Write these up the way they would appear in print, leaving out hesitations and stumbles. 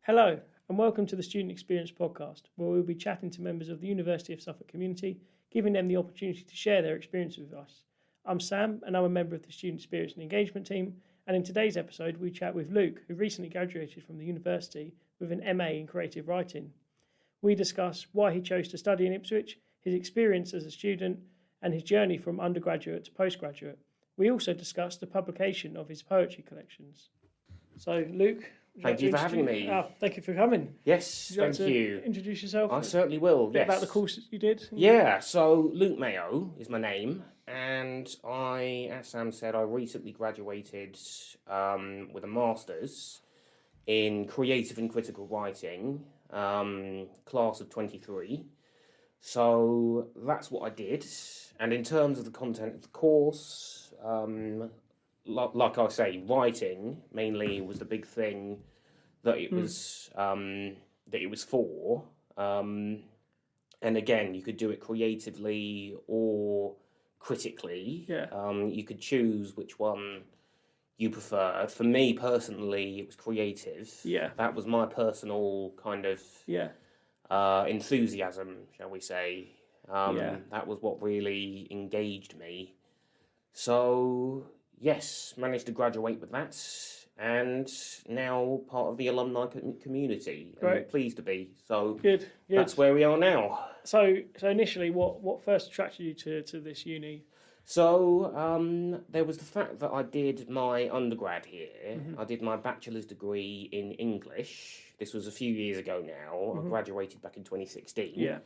Hello, and welcome to the Student Experience podcast, where we'll be chatting to members of the University of Suffolk community, giving them the opportunity to share their experience with us. I'm Sam, and I'm a member of the Student Experience and Engagement team, and in today's episode, we chat with Luke, who recently graduated from the university with an MA in creative writing. We discuss why he chose to study in Ipswich, his experience as a student, and his journey from undergraduate to postgraduate. We also discuss the publication of his poetry collections. So, Luke, Thank you for having me. Thank you for coming. Yes, thank you. Introduce yourself. I certainly will. A bit Yes. about the course you did. Yeah. So Luke Mayo is my name, and as Sam said, I recently graduated with a master's in creative and critical writing, class of 23. So that's what I did. And in terms of the content of the course, like I say, writing mainly was the big thing that it was for. And again, you could do it creatively or critically. Yeah. You could choose which one you preferred. For me personally, it was creative. Yeah. That was my personal kind of enthusiasm, shall we say. That was what really engaged me. So yes, managed to graduate with that, and now part of the alumni community. Great. And pleased to be. So Good. that's where we are now. So initially, what first attracted you to this uni? So there was the fact that I did my undergrad here. Mm-hmm. I did my bachelor's degree in English. This was a few years ago now. Mm-hmm. I graduated back in 2016. Yeah.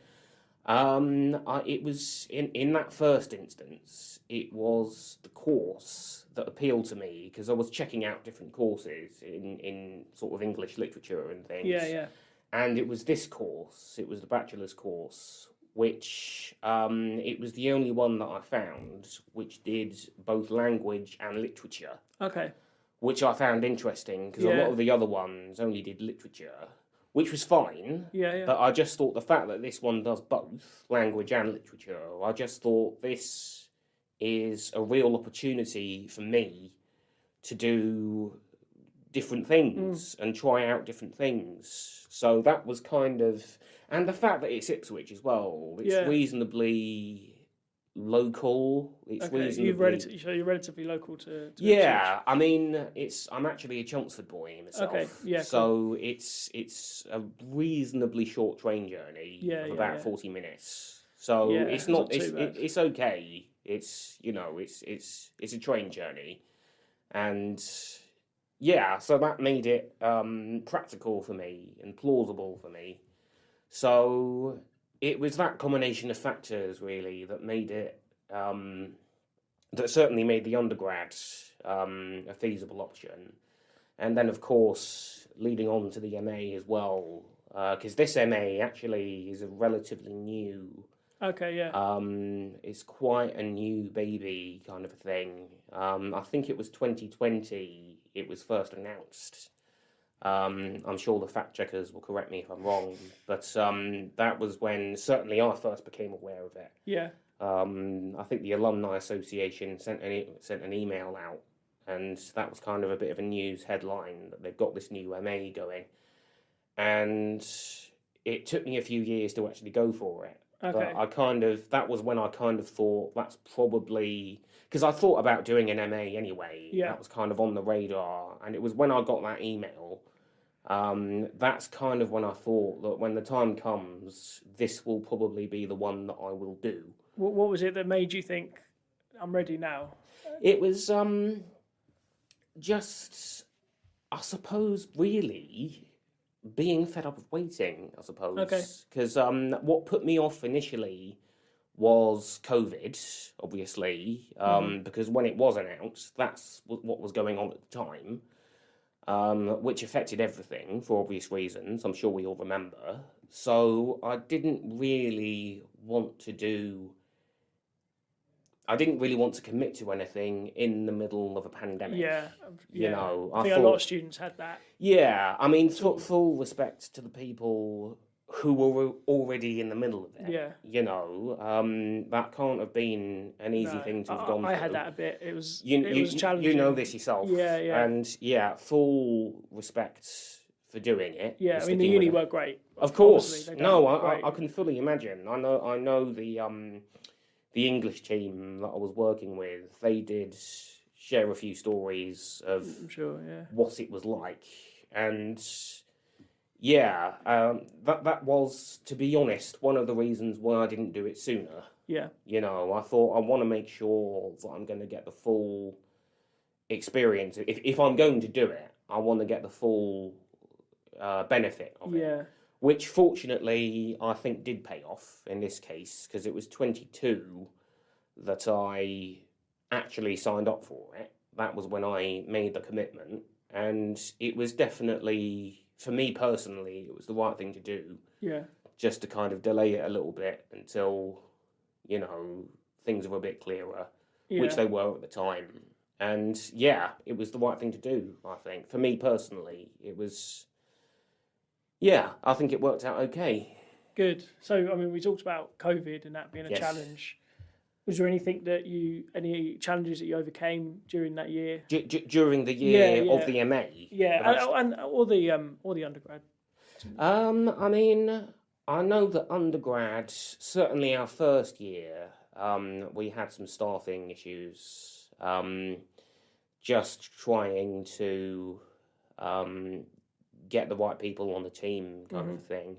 It was in that first instance, it was the course that appealed to me, because I was checking out different courses in sort of English literature and things. Yeah. And it was this course, it was the bachelor's course, which it was the only one that I found which did both language and literature. Okay. Which I found interesting, because a lot of the other ones only did literature, which was fine. Yeah. But I just thought the fact that this one does both language and literature, I just thought this is a real opportunity for me to do different things and try out different things. So that was kind of, and the fact that it's Ipswich as well, it's reasonably local. It's reasonably. You're relatively local to yeah, Ipswich. I mean, I'm actually a Chelmsford boy myself. Okay, yeah. So cool. It's a reasonably short train journey of about 40 minutes. So it's not it's okay. It's it's a train journey, and so that made it practical for me and plausible for me. So it was that combination of factors really that made it, that certainly made the undergrad a feasible option. And then, of course, leading on to the MA as well, because this MA actually is a relatively new. Okay, yeah. It's quite a new baby kind of a thing. I think it was 2020 it was first announced. I'm sure the fact checkers will correct me if I'm wrong, but that was when certainly I first became aware of it. Yeah. I think the Alumni Association sent an email out, and that was kind of a bit of a news headline that they've got this new MA going, and it took me a few years to actually go for it. Okay. But that was when I kind of thought that's probably, because I thought about doing an MA anyway. Yeah. That was kind of on the radar, and it was when I got that email. That's kind of when I thought that when the time comes, this will probably be the one that I will do. What was it that made you think, I'm ready now? It was just, I suppose, really being fed up of waiting, I suppose. Okay. Because what put me off initially was COVID, obviously, because when it was announced, that's what was going on at the time, which affected everything for obvious reasons. I'm sure we all remember. So I didn't really want to commit to anything in the middle of a pandemic. Yeah. You know, I think a lot of students had that. Yeah, I mean, full respect to the people who were already in the middle of it. Yeah. You know, that can't have been an easy thing to have gone through. I had that a bit. It was you challenging. You know this yourself. Yeah. And full respect for doing it. Yeah, I mean, the uni were great. Of course. No, I can fully imagine. I know the English team that I was working with, they did share a few stories of what it was like. And yeah, that was, to be honest, one of the reasons why I didn't do it sooner. Yeah. You know, I thought I want to make sure that I'm going to get the full experience. If I'm going to do it, I want to get the full benefit of it. Which fortunately I think did pay off in this case, because it was 22 that I actually signed up for it. That was when I made the commitment, and it was definitely, for me personally, it was the right thing to do. Yeah. Just to kind of delay it a little bit until, you know, things were a bit clearer, which they were at the time. And yeah, it was the right thing to do, I think. For me personally, it was, yeah, I think it worked out okay. Good. So, I mean, we talked about COVID and that being a challenge. Was there anything any challenges that you overcame during that year? During the year of the MA? Yeah, and or the undergrad. I mean, I know that undergrad, certainly our first year, we had some staffing issues. Just trying to get the right people on the team, kind of thing.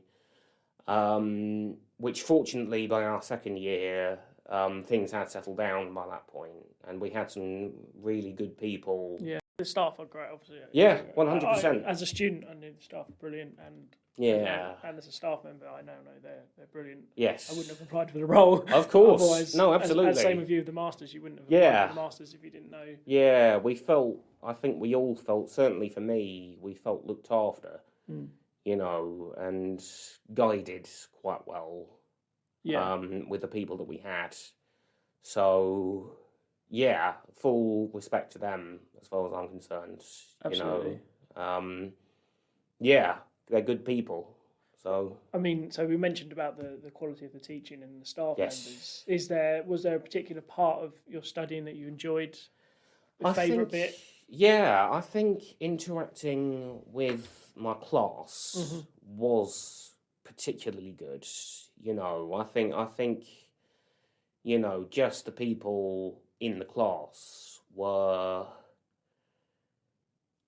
Which fortunately, by our second year, things had settled down by that point, and we had some really good people. Yeah, the staff are great, obviously. Yeah, 100%. As a student, I knew the staff were brilliant, and and as a staff member, I know they're brilliant. Yes, I wouldn't have applied for the role. Of course, no, absolutely. As same with you with the masters, you wouldn't have applied for the masters if you didn't know. Yeah, I think we all felt, certainly for me, we felt looked after. You know, and guided quite well. With the people that we had. So, yeah, full respect to them as far as I'm concerned. Absolutely. You know, yeah, they're good people. So, I mean, so we mentioned about the quality of the teaching and the staff members. Was there a particular part of your studying that you enjoyed? The favourite bit? Yeah, I think interacting with my class was particularly good. You know, I think, you know, just the people in the class were,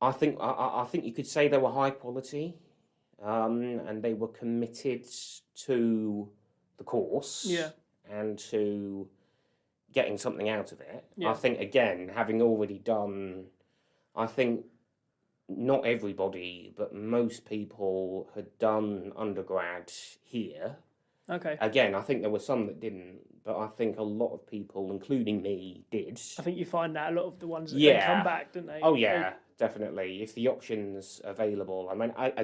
I think you could say they were high quality, and they were committed to the course, and to getting something out of it. I think, again, having already done, I think not everybody, but most people had done undergrad here. Okay. Again, I think there were some that didn't, but I think a lot of people, including me, did. I think you find that a lot of the ones that they come back, don't they? Oh yeah, definitely. If the option's available, I mean, I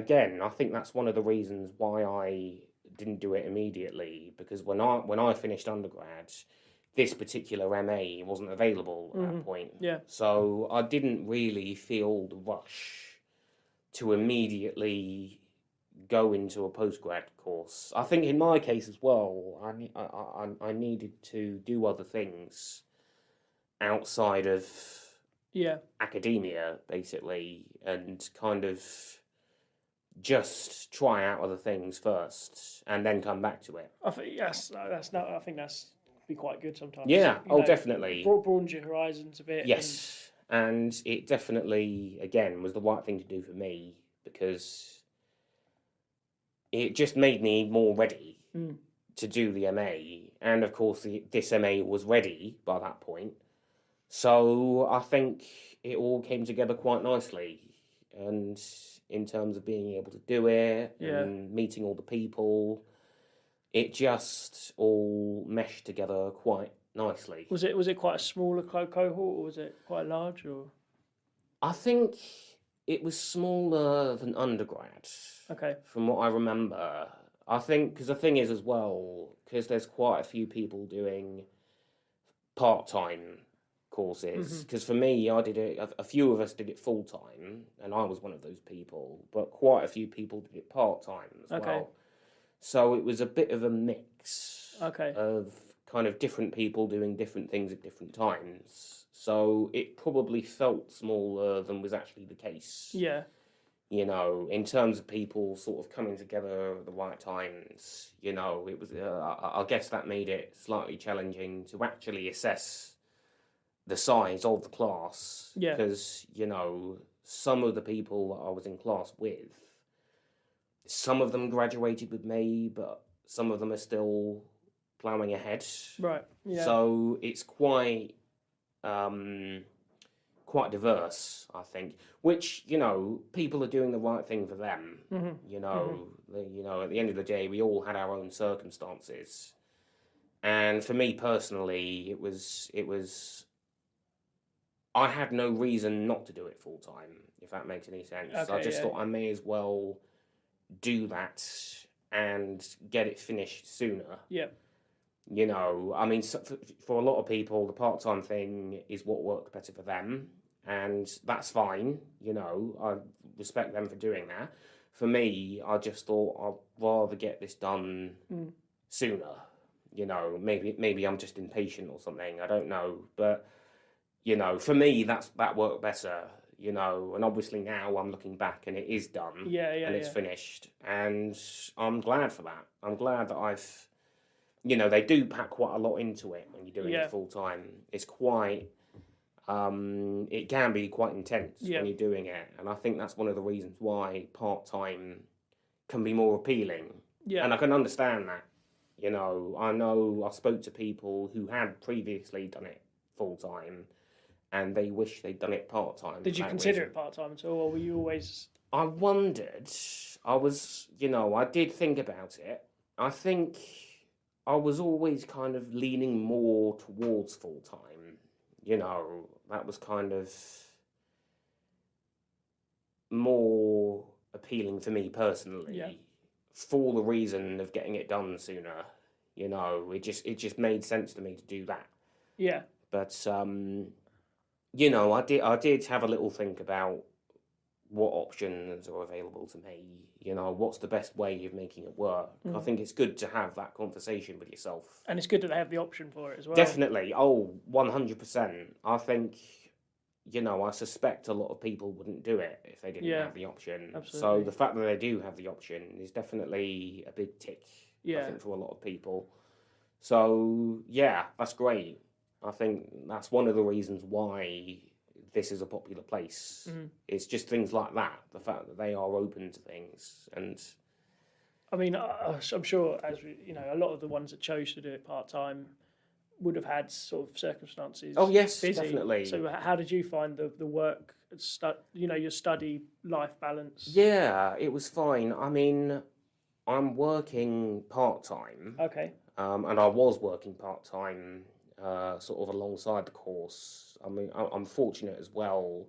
think that's one of the reasons why I didn't do it immediately, because when I finished undergrad, this particular MA wasn't available at that point. Yeah. So I didn't really feel the rush to immediately go into a postgrad course. I think in my case as well, I needed to do other things outside of academia, basically, and kind of just try out other things first and then come back to it. I think I think that's be quite good sometimes. Yeah, definitely. Broadens your horizons a bit. Yes, and it definitely, again, was the right thing to do for me, because it just made me more ready to do the MA, and of course this MA was ready by that point. So I think it all came together quite nicely, and in terms of being able to do it and meeting all the people, it just all meshed together quite nicely. Was it quite a smaller cohort, or was it quite large? Or I think it was smaller than undergrad. Okay. From what I remember, I think, because the thing is as well, because there's quite a few people doing part-time courses. Because for me, I did it. A few of us did it full-time, and I was one of those people. But quite a few people did it part-time as well. So it was a bit of a mix of kind of different people doing different things at different times. So it probably felt smaller than was actually the case. Yeah. in terms of people sort of coming together at the right times, it was, I guess that made it slightly challenging to actually assess the size of the class. Yeah. Because, some of the people that I was in class with, some of them graduated with me, but some of them are still ploughing ahead. Right. Yeah. So it's quite diverse, I think. Which people are doing the right thing for them. Mm-hmm. At the end of the day, we all had our own circumstances, and for me personally, it was. I had no reason not to do it full time, if that makes any sense. Okay, I just thought I may as well do that and get it finished sooner. Yeah. I mean, for a lot of people, the part-time thing is what worked better for them, and that's fine. I respect them for doing that. For me, I just thought I'd rather get this done sooner. Maybe I'm just impatient or something. I don't know, but for me, that worked better. And obviously now I'm looking back and it is done. Yeah, and it's finished, and I'm glad for that. I'm glad that I've. They do pack quite a lot into it when you're doing it full time. It's quite, it can be quite intense when you're doing it. And I think that's one of the reasons why part-time can be more appealing. Yeah. And I can understand that. I know I spoke to people who had previously done it full-time and they wish they'd done it part-time. Did you consider it part-time at all, or were you always... I wondered. I did think about it. I think... I was always kind of leaning more towards full-time. That was kind of more appealing to me personally, for the reason of getting it done sooner. It just made sense to me to do that. Yeah. But I did have a little think about what options are available to me. What's the best way of making it work? I think it's good to have that conversation with yourself. And it's good that they have the option for it as well. Definitely. 100%. I think, I suspect a lot of people wouldn't do it if they didn't have the option. Absolutely. So the fact that they do have the option is definitely a big tick, I think, for a lot of people. So, yeah, that's great. I think that's one of the reasons why this is a popular place. It's just things like that, the fact that they are open to things. And I mean, I'm sure, as a lot of the ones that chose to do it part-time would have had sort of circumstances. Oh yes, busy. definitely. So how did you find the work, your study life balance? Yeah, it was fine. I mean, I'm working part-time. Okay. And I was working part-time sort of alongside the course. I mean, I'm fortunate as well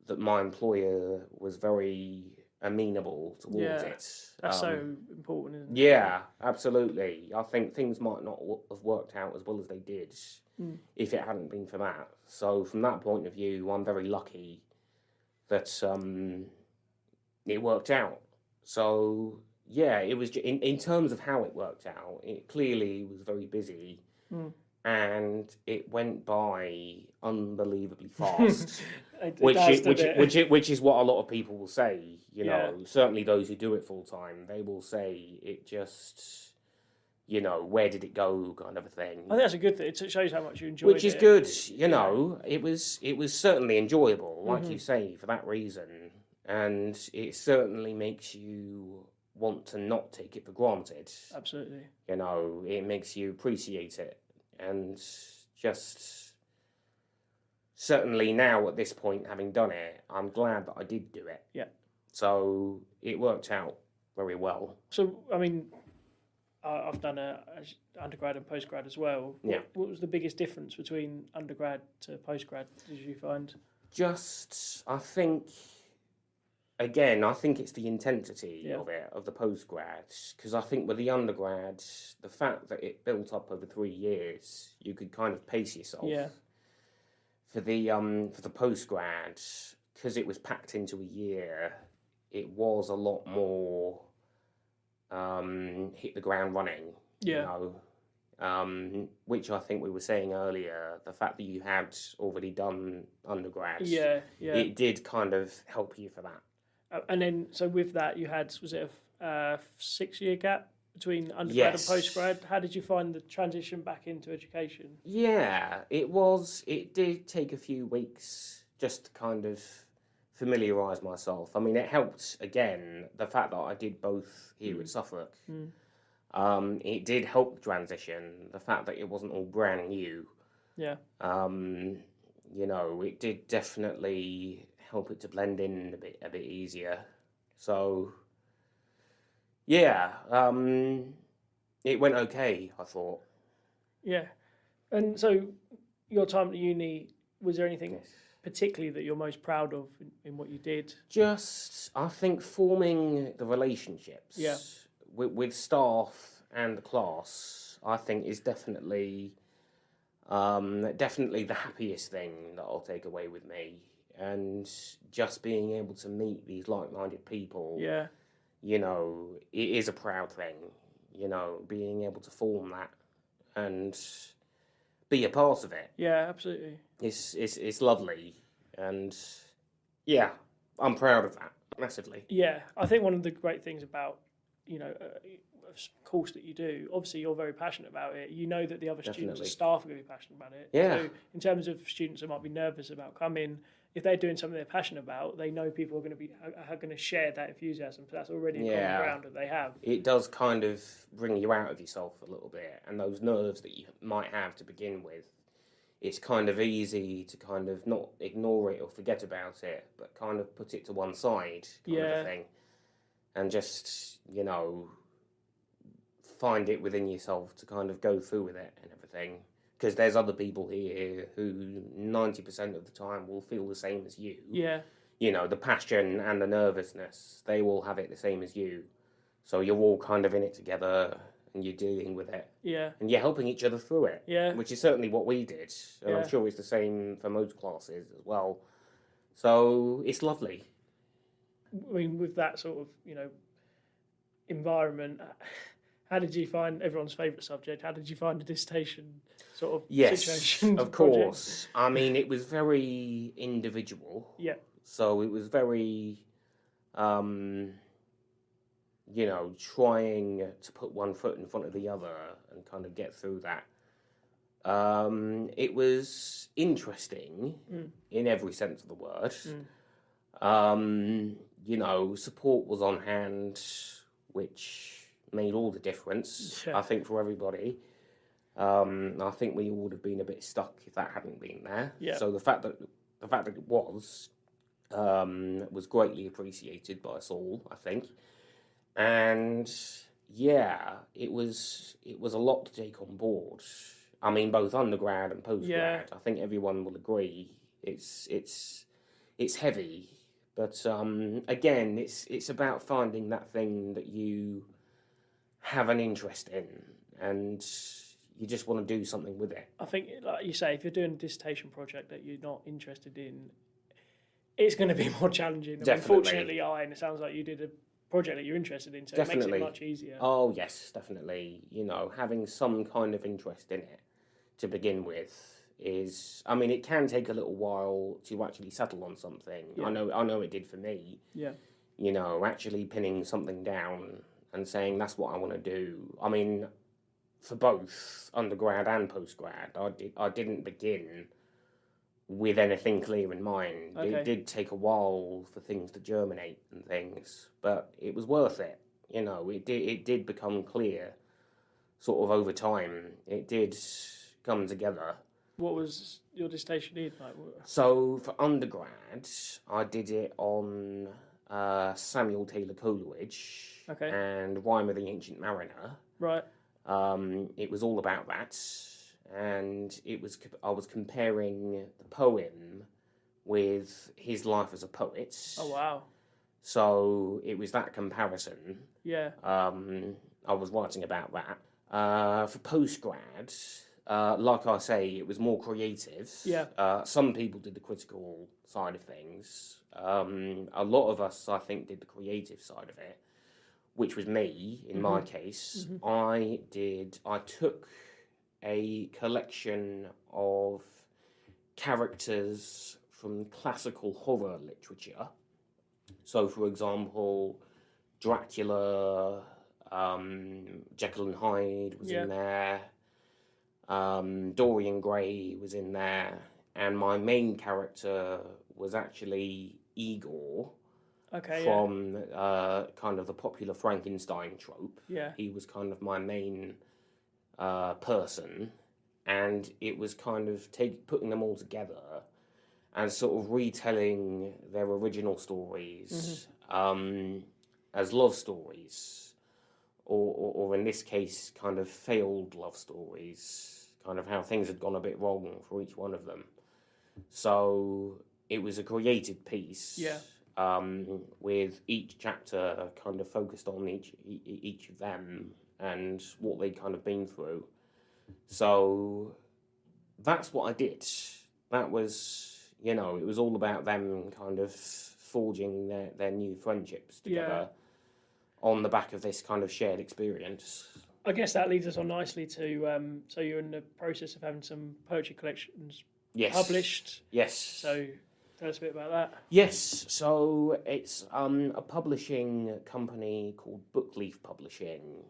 that my employer was very amenable towards it. That's so important, isn't it? Yeah, absolutely. I think things might not have worked out as well as they did if it hadn't been for that. So from that point of view, I'm very lucky that it worked out. So yeah, it was in terms of how it worked out, it clearly was very busy. And it went by unbelievably fast, which is what a lot of people will say. Certainly those who do it full time, they will say it just, where did it go, kind of a thing. I think that's a good thing. It shows how much you enjoyed it. Which is good. It was certainly enjoyable, like you say, for that reason, and it certainly makes you want to not take it for granted. Absolutely. It makes you appreciate it. And just certainly now at this point, having done it, I'm glad that I did do it. Yeah. So it worked out very well. So, I mean, I've done undergrad and postgrad as well. What was the biggest difference between undergrad to postgrad, did you find? I think... Again, I think it's the intensity of it, of the postgrad, because I think with the undergrad, the fact that it built up over 3 years, you could kind of pace yourself. Yeah. For the postgrad, because it was packed into a year, it was a lot more hit the ground running. Yeah. Which I think we were saying earlier, the fact that you had already done undergrad, it did kind of help you for that. And then, so with that, you had, was it a 6-year gap between undergrad and postgrad? How did you find the transition back into education? Yeah, it was. It did take a few weeks just to kind of familiarise myself. I mean, it helped, again, the fact that I did both here at Suffolk. It did help the transition, the fact that it wasn't all brand new. Yeah. You know, it did definitely help it to blend in a bit easier. So, yeah, it went okay, I thought. Yeah. And so your time at uni, was there anything particularly that you're most proud of in what you did? Just, I think, forming the relationships with staff and the class, I think, is definitely the happiest thing that I'll take away with me. And just being able to meet these like-minded people, you know, it is a proud thing, you know, being able to form that and be a part of it. Yeah, absolutely. It's lovely, and yeah, I'm proud of that massively. Yeah, I think one of the great things about, you know, a course that you do, obviously you're very passionate about it. You know that the other students and staff are going to be passionate about it. Yeah. So in terms of students that might be nervous about coming, if they're doing something they're passionate about, they know people are going to share that enthusiasm. So that's already a common ground that they have. It does kind of bring you out of yourself a little bit, and those nerves that you might have to begin with. It's kind of easy to kind of not ignore it or forget about it, but kind of put it to one side, kind of a thing, and just, you know, find it within yourself to kind of go through with it and everything. Because there's other people here who 90% of the time will feel the same as you. Yeah. You know, the passion and the nervousness, they will have it the same as you. So you're all kind of in it together and you're dealing with it. Yeah. And you're helping each other through it. Yeah. Which is certainly what we did. And I'm sure it's the same for most classes as well. So it's lovely. I mean, with that sort of, you know, environment, how did you find everyone's favourite subject? How did you find the dissertation sort of situation? Yes, of course. I mean, it was very individual. Yeah. So it was very, you know, trying to put one foot in front of the other and kind of get through that. It was interesting in every sense of the word. You know, support was on hand, which made all the difference, I think, for everybody. I think we would have been a bit stuck if that hadn't been there. Yeah. So the fact that it was greatly appreciated by us all, I think. And yeah, it was a lot to take on board. I mean, both undergrad and postgrad. Yeah. I think everyone will agree it's heavy, but again, it's about finding that thing that you have an interest in, and you just want to do something with it. I think, like you say, if you're doing a dissertation project that you're not interested in, it's going to be more challenging. Unfortunately, and it sounds like you did a project that you're interested in, so it makes it much easier. Oh, yes, definitely. You know, having some kind of interest in it to begin with is, I mean, it can take a little while to actually settle on something. Yeah. I know it did for me. Yeah. You know, actually pinning something down and saying that's what I want to do. I mean, for both undergrad and postgrad, I didn't begin with anything clear in mind. Okay. It did take a while for things to germinate and things, but it was worth it. You know, it did become clear sort of over time. It did come together. What was your dissertation in? Like, so for undergrad, I did it on Samuel Taylor Coleridge and Rime of the Ancient Mariner. Right. It was all about that, and I was comparing the poem with his life as a poet. Oh wow! So it was that comparison. Yeah. I was writing about that. For postgrad, like I say, it was more creative. Yeah. Some people did the critical side of things. A lot of us, I think, did the creative side of it, which was me, in my case. I took a collection of characters from classical horror literature So, for example, Dracula, Jekyll and Hyde was in there. Dorian Gray was in there, and my main character was actually Igor. From kind of the popular Frankenstein trope. Yeah. He was kind of my main person, and it was kind of putting them all together and sort of retelling their original stories as love stories, or in this case, kind of failed love stories, kind of how things had gone a bit wrong for each one of them. So it was a creative piece. Yeah. With each chapter kind of focused on each of them and what they'd kind of been through. So that's what I did. That was, it was all about them kind of forging their new friendships together on the back of this kind of shared experience. I guess that leads us on nicely to, so you're in the process of having some poetry collections published. Yes. So tell us a bit about that. Yes, so it's a publishing company called Bookleaf Publishing.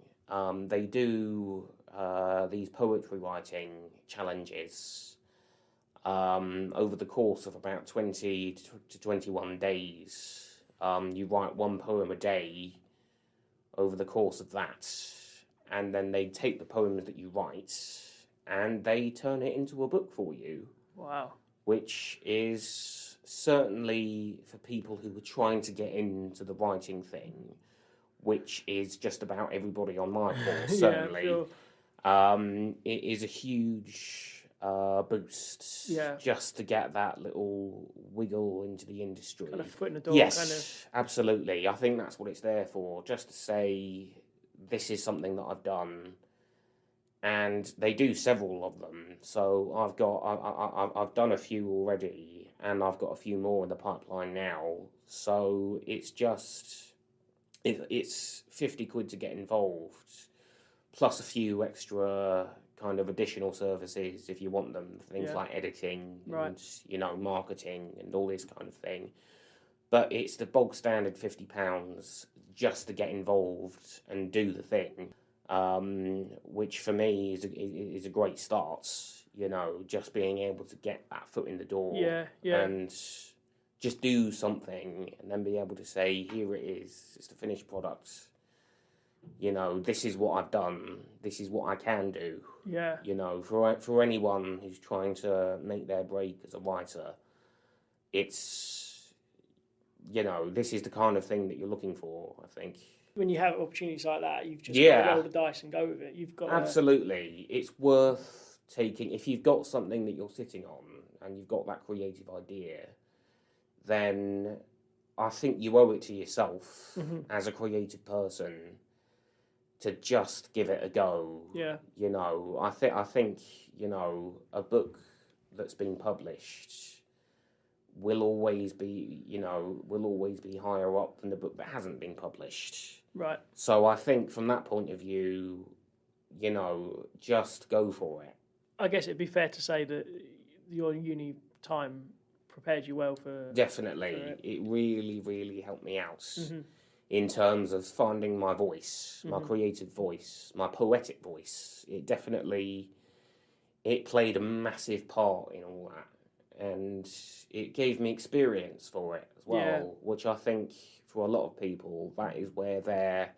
They do these poetry writing challenges over the course of about 20 to 21 days. You write one poem a day over the course of that, and then they take the poems that you write and they turn it into a book for you. Wow. Which is certainly for people who are trying to get into the writing thing, which is just about everybody on my course, certainly. Sure. It is a huge boost just to get that little wiggle into the industry. Kind of foot in the door. Yes, absolutely. I think that's what it's there for, just to say, this is something that I've done. And they do several of them. So I've done a few already, and I've got a few more in the pipeline now. So it's just, it's 50 quid to get involved, plus a few extra kind of additional services if you want them, things like editing and, marketing and all this kind of thing. But it's the bog standard £50 just to get involved and do the thing. Which for me is a great start, just being able to get that foot in the door and just do something and then be able to say, here it is, it's the finished product. This is what I've done, this is what I can do. Yeah. For anyone who's trying to make their break as a writer, it's, this is the kind of thing that you're looking for, I think. When you have opportunities like that, you've just got to roll the dice and go with it. You've got absolutely. It's worth taking. If you've got something that you're sitting on and you've got that creative idea, then I think you owe it to yourself as a creative person to just give it a go. Yeah. I think a book that's been published will always be higher up than the book that hasn't been published. Right. So I think from that point of view, just go for it. I guess it'd be fair to say that your uni time prepared you well for... Definitely. It really, really helped me out in terms of finding my voice, my creative voice, my poetic voice. It played a massive part in all that. And it gave me experience for it as well, which I think for a lot of people, that is where their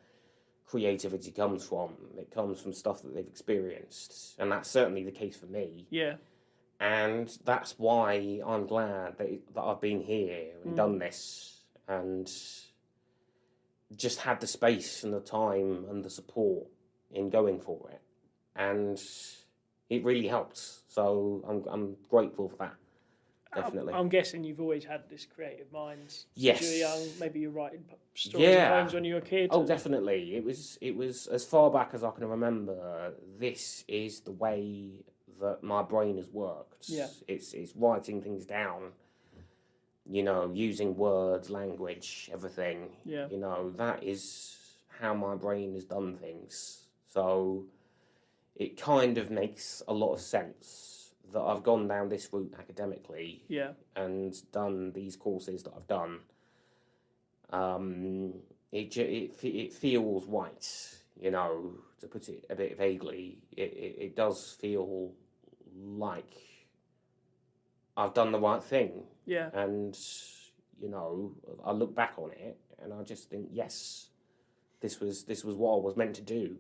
creativity comes from. It comes from stuff that they've experienced, and that's certainly the case for me. Yeah. And that's why I'm glad that I've been here and done this, and just had the space and the time and the support in going for it. And it really helped. So I'm grateful for that. Definitely. I'm guessing you've always had this creative mind. Yes. When you were young, maybe you're writing stories and poems when you were a kid. Oh, definitely. It was as far back as I can remember. This is the way that my brain has worked. Yeah. It's writing things down. Using words, language, everything. Yeah. That is how my brain has done things. So it kind of makes a lot of sense that I've gone down this route academically and done these courses that I've done. It feels right, to put it a bit vaguely. It does feel like I've done the right thing. Yeah. And, I look back on it and I just think, yes, this was what I was meant to do.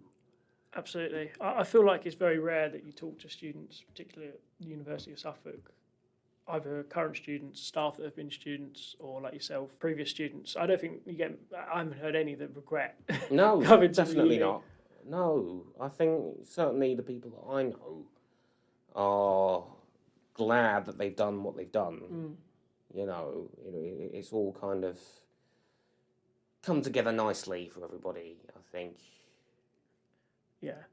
Absolutely. I feel like it's very rare that you talk to students, particularly at the University of Suffolk, either current students, staff that have been students, or like yourself, previous students. I don't think I haven't heard any that regret. No, coming to definitely the uni. not. No, I think certainly the people that I know are glad that they've done what they've done. It's all kind of come together nicely for everybody, I think. Yeah.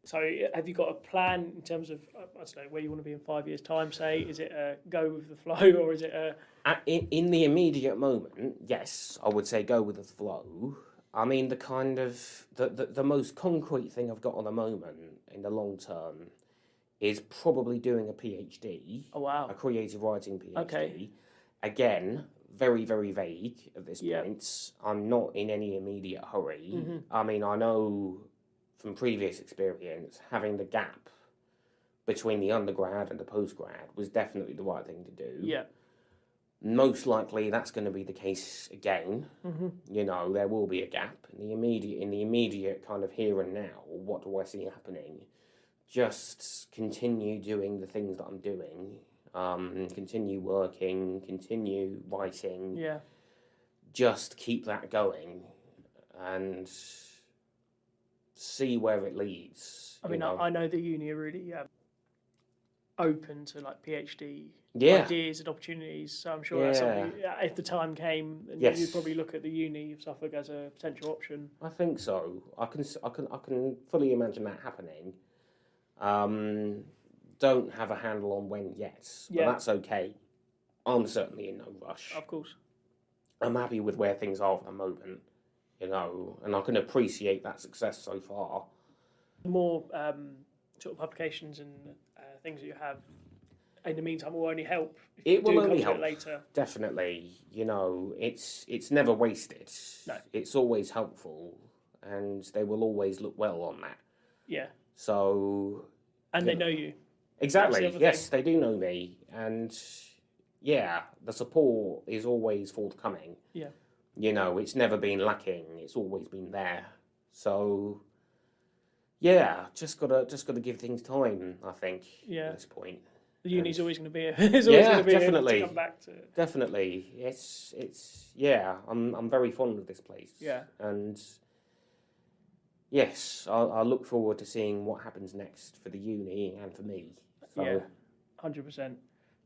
So have you got a plan in terms of, I don't know, where you want to be in 5 years' time, say? Is it a go with the flow, or is it a... In the immediate moment, yes, I would say go with the flow. I mean, the most concrete thing I've got at the moment in the long term is probably doing a PhD. Oh, wow. A creative writing PhD. Okay. Again, very, very vague at this point. I'm not in any immediate hurry. Mm-hmm. I mean, I know from previous experience, having the gap between the undergrad and the postgrad was definitely the right thing to do. Yeah. Most likely that's going to be the case again. Mm-hmm. There will be a gap in the immediate kind of here and now. What do I see happening? Just continue doing the things that I'm doing. Continue working, continue writing. Yeah. Just keep that going and see where it leads. I mean, I know the uni are really open to like PhD ideas and opportunities. So I'm sure that's something. If the time came, then you'd probably look at the Uni of Suffolk as a potential option. I think so. I can fully imagine that happening. Don't have a handle on when yet, but that's okay. I'm certainly in no rush. Of course. I'm happy with where things are at the moment, and I can appreciate that success so far. More sort of publications and things that you have in the meantime will only help. It will only help later. Definitely. It's never wasted. No. It's always helpful, and they will always look well on that. Yeah. So. And they know you. Exactly. Yes, they do know me, and the support is always forthcoming. Yeah. It's never been lacking. It's always been there. So. Just gotta give things time, I think. At this point. The uni's always going to be going to be definitely. To come back to. Definitely. It's I'm very fond of this place. Yeah. And yes, I look forward to seeing what happens next for the uni and for me. So, 100%.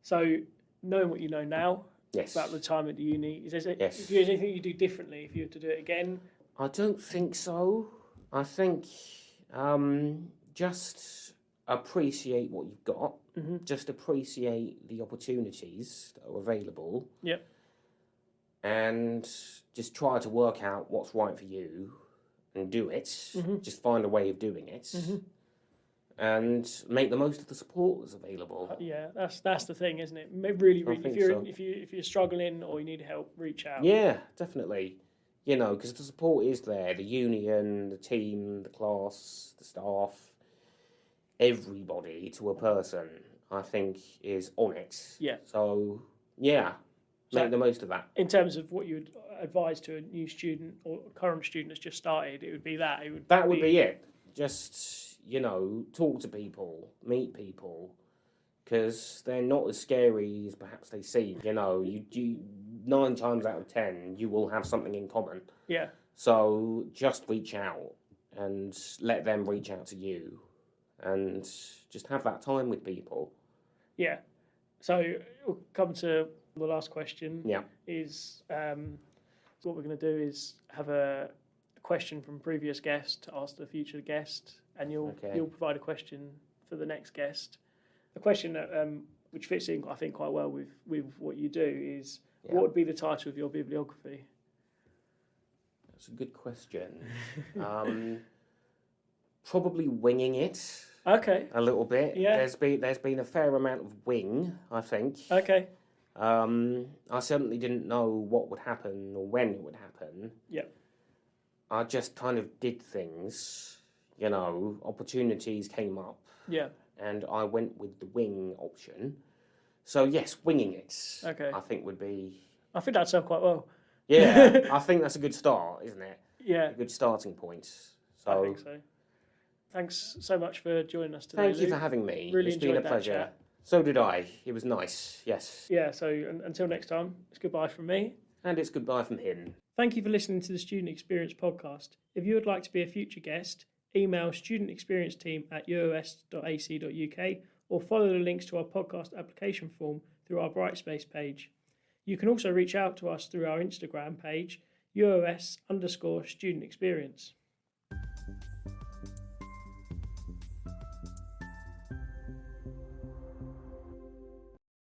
So knowing what you know now about the time at the uni, is there anything you do differently if you were to do it again? I don't think so. I think just appreciate what you've got. Mm-hmm. Just appreciate the opportunities that are available. Yep. And just try to work out what's right for you and do it. Mm-hmm. Just find a way of doing it. Mm-hmm. And make the most of the support that's available. That's the thing, isn't it? Really, so. if you're struggling or you need help, reach out. Yeah, definitely. Because the support is there. The union, the team, the class, the staff, everybody to a person, I think, is on it. Yeah. So, make the most of that. In terms of what you would advise to a new student or current student that's just started, it would be that. That would be it. Just, talk to people, meet people, because they're not as scary as perhaps they seem. You 9 times out of 10, you will have something in common. Yeah. So just reach out and let them reach out to you and just have that time with people. Yeah. So we'll come to the last question. Yeah. Is what we're going to do is have a question from previous guest to ask the future guest, and you'll provide a question for the next guest. A question that which fits in, I think, quite well with what you do is what would be the title of your bibliography? That's a good question. Probably winging it. Okay. A little bit. Yeah. There's been a fair amount of wing, I think. Okay. I certainly didn't know what would happen or when it would happen. Yeah. I just kind of did things, opportunities came up. Yeah. And I went with the wing option. So yes, winging it, okay. I think would be... I think that'd serve quite well. Yeah, I think that's a good start, isn't it? Yeah. A good starting point. So, I think so. Thanks so much for joining us today, Thank you Luke. for having me. Really it's been a enjoyed that pleasure. chat. So did I. It was nice, yes. Yeah, so until next time, it's goodbye from me. And it's goodbye from him. Thank you for listening to the Student Experience podcast. If you would like to be a future guest, email studentexperienceteam@uos.ac.uk or follow the links to our podcast application form through our Brightspace page. You can also reach out to us through our Instagram page, UOS_student experience.